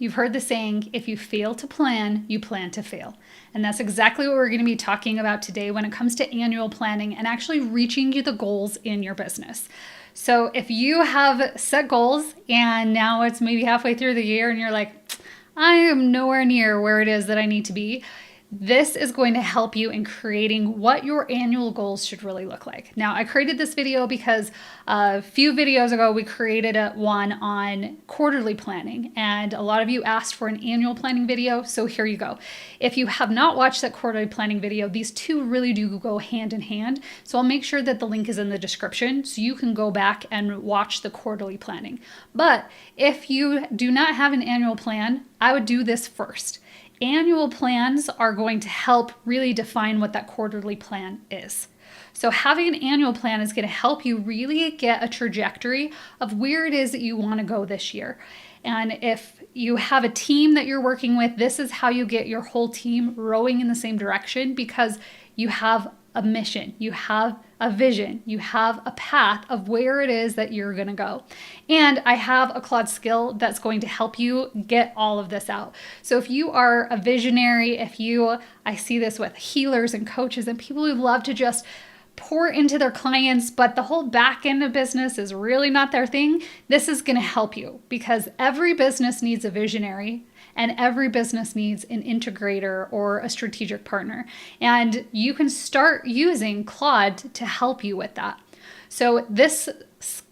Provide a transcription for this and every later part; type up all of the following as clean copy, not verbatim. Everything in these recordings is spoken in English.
You've heard the saying, if you fail to plan, you plan to fail. And that's exactly what we're going to be talking about today when it comes to annual planning and actually reaching the goals in your business. So if you have set goals and now it's maybe halfway through the year and you're like, I am nowhere near where it is that I need to be, this is going to help you in creating what your annual goals should really look like. Now, I created this video because a few videos ago, we created one on quarterly planning, and a lot of you asked for an annual planning video, so here you go. If you have not watched that quarterly planning video, these two really do go hand in hand, so I'll make sure that the link is in the description so you can go back and watch the quarterly planning. But if you do not have an annual plan, I would do this first. Annual plans are going to help really define what that quarterly plan is. So having an annual plan is going to help you really get a trajectory of where it is that you want to go this year. And if you have a team that you're working with, this is how you get your whole team rowing in the same direction, because you have a mission, you have a vision, you have a path of where it is that you're going to go. And I have a Claude skill that's going to help you get all of this out. So if you are a visionary, I see this with healers and coaches and people who love to just pour into their clients, but the whole back end of business is really not their thing, this is going to help you, because every business needs a visionary. And every business needs an integrator or a strategic partner. And you can start using Claude to help you with that. So this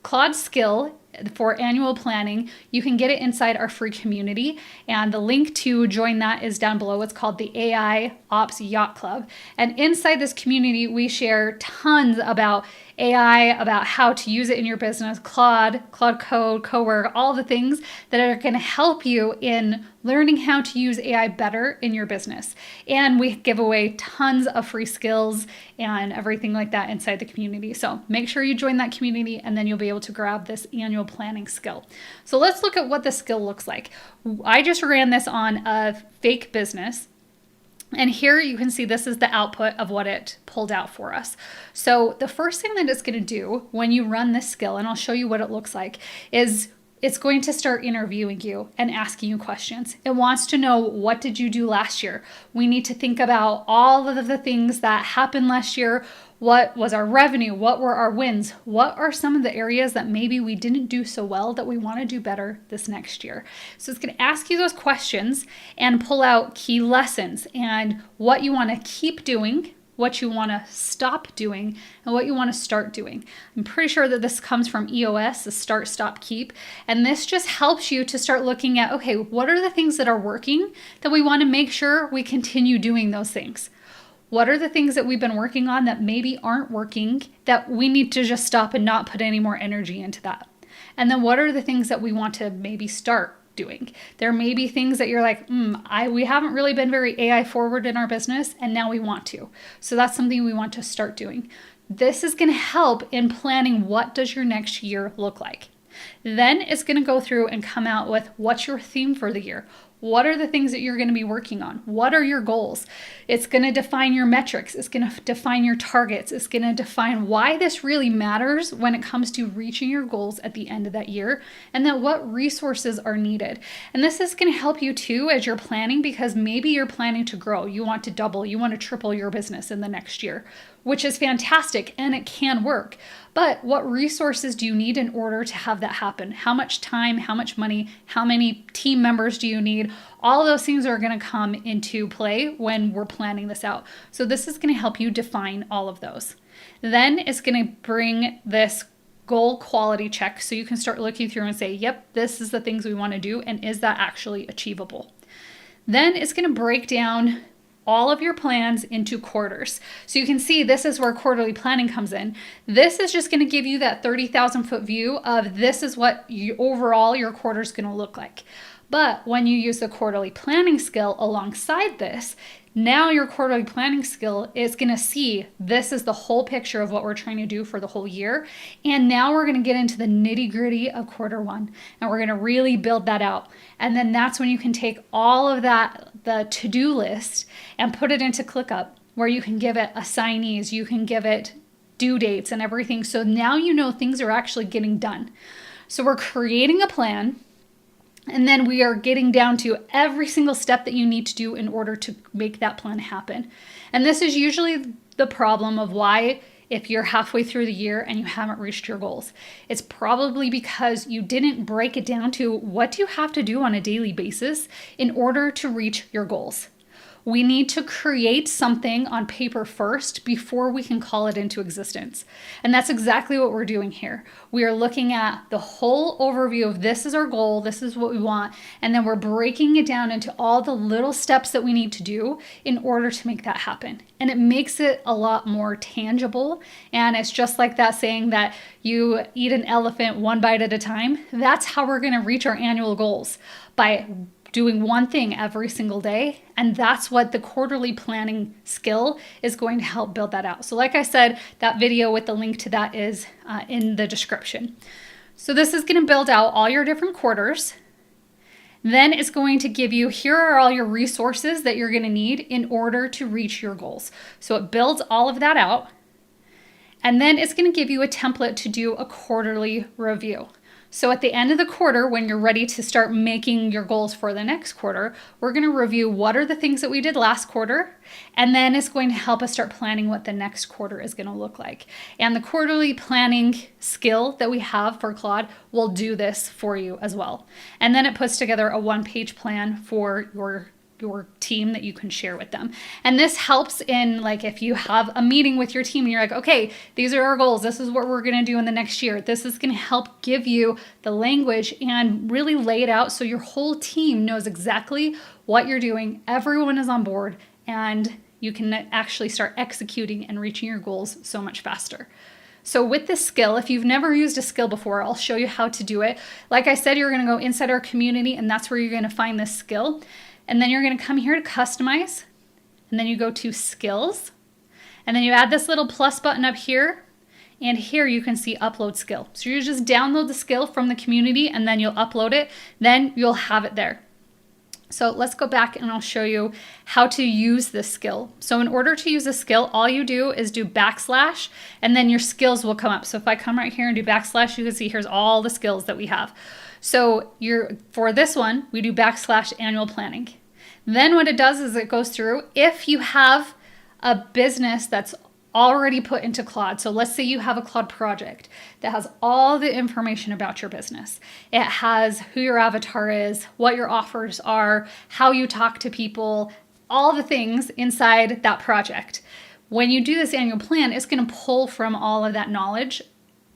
Claude skill for annual planning, you can get it inside our free community. And the link to join that is down below. It's called the AI Ops Yacht Club. And inside this community, we share tons about AI, about how to use it in your business, Claude Code Cowork, all the things that are going to help you in learning how to use AI better in your business. And we give away tons of free skills and everything like that inside the community. So make sure you join that community, and then you'll be able to grab this annual planning skill. So let's look at what the skill looks like. I just ran this on a fake business. And here you can see this is the output of what it pulled out for us. So the first thing that it's going to do when you run this skill, and I'll show you what it looks like, is it's going to start interviewing you and asking you questions. It wants to know, what did you do last year? We need to think about all of the things that happened last year. What was our revenue? What were our wins? What are some of the areas that maybe we didn't do so well that we want to do better this next year? So it's going to ask you those questions and pull out key lessons and what you want to keep doing, what you want to stop doing, and what you want to start doing. I'm pretty sure that this comes from EOS, the start, stop, keep. And this just helps you to start looking at, okay, what are the things that are working that we want to make sure we continue doing those things? What are the things that we've been working on that maybe aren't working that we need to just stop and not put any more energy into that? And then what are the things that we want to maybe start doing? There may be things that you're like, we haven't really been very AI forward in our business, and now we want to. So that's something we want to start doing. This is going to help in planning, what does your next year look like? Then it's going to go through and come out with, what's your theme for the year? What are the things that you're going to be working on? What are your goals? It's going to define your metrics. It's going to define your targets. It's going to define why this really matters when it comes to reaching your goals at the end of that year, and then what resources are needed. And this is going to help you too as you're planning, because maybe you're planning to grow. You want to double, you want to triple your business in the next year, which is fantastic and it can work. But what resources do you need in order to have that happen? How much time, how much money, how many team members do you need? All those things are going to come into play when we're planning this out. So this is going to help you define all of those. Then it's going to bring this goal quality check, so you can start looking through and say, yep, this is the things we want to do, and is that actually achievable? Then it's going to break down all of your plans into quarters. So you can see this is where quarterly planning comes in. This is just going to give you that 30,000 foot view of, this is what overall your quarter is going to look like. But when you use the quarterly planning skill alongside this, now your quarterly planning skill is going to see, this is the whole picture of what we're trying to do for the whole year. And now we're going to get into the nitty gritty of quarter one, and we're going to really build that out. And then that's when you can take all of that, the to-do list, and put it into ClickUp, where you can give it assignees, you can give it due dates and everything. So now you know things are actually getting done. So we're creating a plan. And then we are getting down to every single step that you need to do in order to make that plan happen. And this is usually the problem of why, if you're halfway through the year and you haven't reached your goals, it's probably because you didn't break it down to what do you have to do on a daily basis in order to reach your goals. We need to create something on paper first before we can call it into existence. And that's exactly what we're doing here. We are looking at the whole overview of this is our goal, this is what we want, and then we're breaking it down into all the little steps that we need to do in order to make that happen. And it makes it a lot more tangible. And it's just like that saying that you eat an elephant one bite at a time. That's how we're going to reach our annual goals, by doing one thing every single day. And that's what the quarterly planning skill is going to help build that out. So like I said, that video with the link to that is in the description. So this is going to build out all your different quarters. Then it's going to give you, here are all your resources that you're going to need in order to reach your goals. So it builds all of that out. And then it's going to give you a template to do a quarterly review. So at the end of the quarter, when you're ready to start making your goals for the next quarter, we're going to review what are the things that we did last quarter, and then it's going to help us start planning what the next quarter is going to look like. And the quarterly planning skill that we have for Claude will do this for you as well. And then it puts together a one-page plan for your team that you can share with them. And this helps in, like, if you have a meeting with your team and you're like, okay, these are our goals, this is what we're going to do in the next year. This is going to help give you the language and really lay it out so your whole team knows exactly what you're doing. Everyone is on board and you can actually start executing and reaching your goals so much faster. So with this skill, if you've never used a skill before, I'll show you how to do it. Like I said, you're going to go inside our community, and that's where you're going to find this skill. And then you're going to come here to customize, and then you go to skills, and then you add this little plus button up here, and here you can see upload skill. So you just download the skill from the community and then you'll upload it, then you'll have it there. So let's go back and I'll show you how to use this skill. So in order to use a skill, all you do is do backslash, and then your skills will come up. So if I come right here and do backslash, you can see here's all the skills that we have. So for this one, we do backslash annual planning. Then what it does is it goes through, if you have a business that's already put into Claude. So let's say you have a Claude project that has all the information about your business. It has who your avatar is, what your offers are, how you talk to people, all the things inside that project. When you do this annual plan, it's going to pull from all of that knowledge.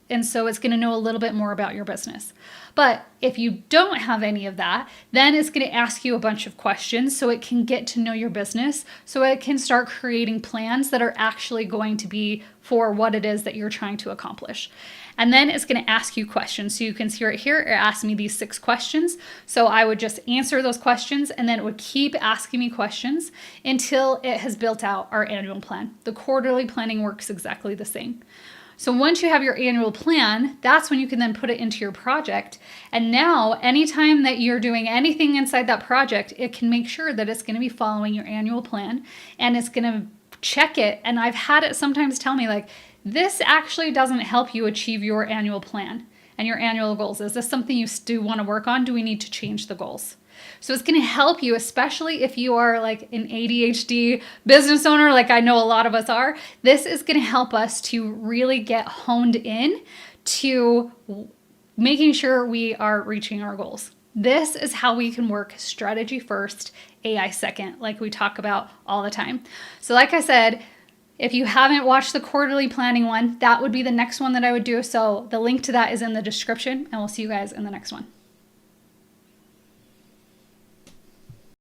And so it's going to know a little bit more about your business. But if you don't have any of that, then it's going to ask you a bunch of questions so it can get to know your business, so it can start creating plans that are actually going to be for what it is that you're trying to accomplish. And then it's going to ask you questions. So you can see right here, it asked me these 6 questions. So I would just answer those questions, and then it would keep asking me questions until it has built out our annual plan. The quarterly planning works exactly the same. So once you have your annual plan, that's when you can then put it into your project. And now anytime that you're doing anything inside that project, it can make sure that it's going to be following your annual plan, and it's going to check it. And I've had it sometimes tell me, like, this actually doesn't help you achieve your annual plan and your annual goals. Is this something you do want to work on? Do we need to change the goals? So it's going to help you, especially if you are like an ADHD business owner, like I know a lot of us are. This is going to help us to really get honed in to making sure we are reaching our goals. This is how we can work strategy first, AI second, like we talk about all the time. So like I said, if you haven't watched the quarterly planning one, that would be the next one that I would do. So the link to that is in the description, and we'll see you guys in the next one.